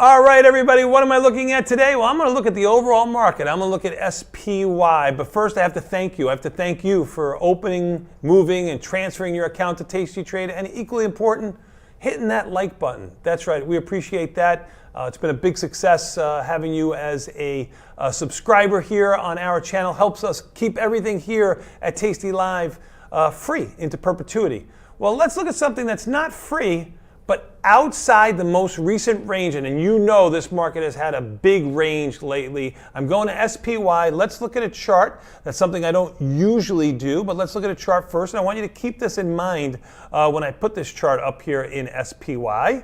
All right, everybody, what am I looking at today? Well, I'm going to look at the overall market. I'm going to look at SPY. But first, I have to thank you. I have to thank you for opening, moving, and transferring your account to Tasty Trade. And equally important, hitting that like button. That's right. We appreciate that. It's been a big success having you as a subscriber here on our channel. Helps us keep everything here at Tasty Live free into perpetuity. Well, let's look at something that's not free, but outside the most recent range, and you know this market has had a big range lately. I'm going to SPY. Let's look at a chart. That's something I don't usually do, but let's look at a chart first. And I want you to keep this in mind when I put this chart up here in SPY.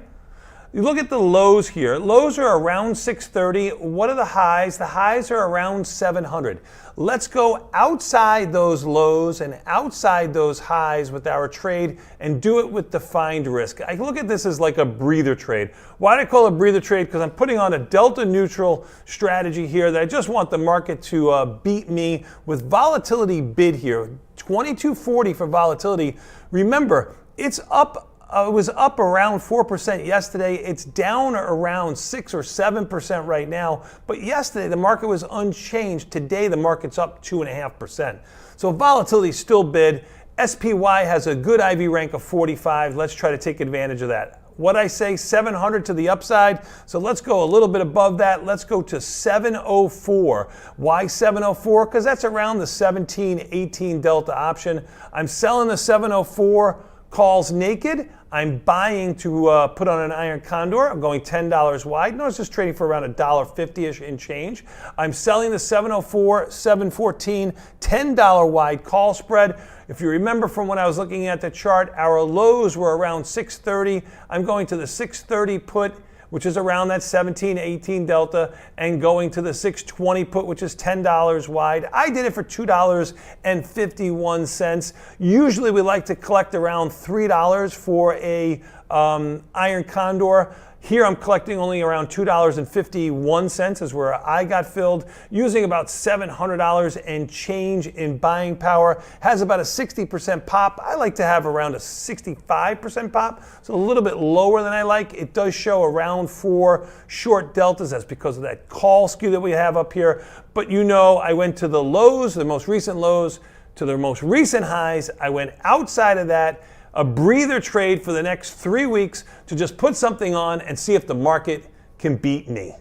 You look at the lows here. Lows are around 630. What are the highs? The highs are around 700. Let's go outside those lows and outside those highs with our trade and do it with defined risk. I look at this as like a breather trade. Why do I call it a breather trade? Because I'm putting on a delta neutral strategy here that I just want the market to beat me with volatility bid here. 2240 for volatility. Remember, it's up. It was up around 4% yesterday. It's down around 6 or 7% right now. But yesterday, the market was unchanged. Today, the market's up 2.5%. So volatility is still bid. SPY has a good IV rank of 45. Let's try to take advantage of that. What I say, 700 to the upside. So let's go a little bit above that. Let's go to 704. Why 704? Because that's around the 17-18 delta option. I'm selling the 704 calls naked. I'm buying to put on an iron condor. I'm going $10 wide. Notice this trading for around $1.50-ish in change. I'm selling the 704, 714, $10 wide call spread. If you remember from when I was looking at the chart, our lows were around 630. I'm going to the 630 put, which is around that 17-18 delta, and going to the 620 put, which is $10 wide. I did it for $2.51. Usually we like to collect around $3 for a iron condor. Here I'm collecting only around $2.51 is where I got filled, using about $700 and change in buying power. Has about a 60% pop. I like to have around a 65% pop, so a little bit lower than I like. It does show around 4 short deltas. That's because of that call skew that we have up here. But you know, I went to the lows, the most recent lows, to the most recent highs. I went outside of that. A breather trade for the next 3 weeks to just put something on and see if the market can beat me.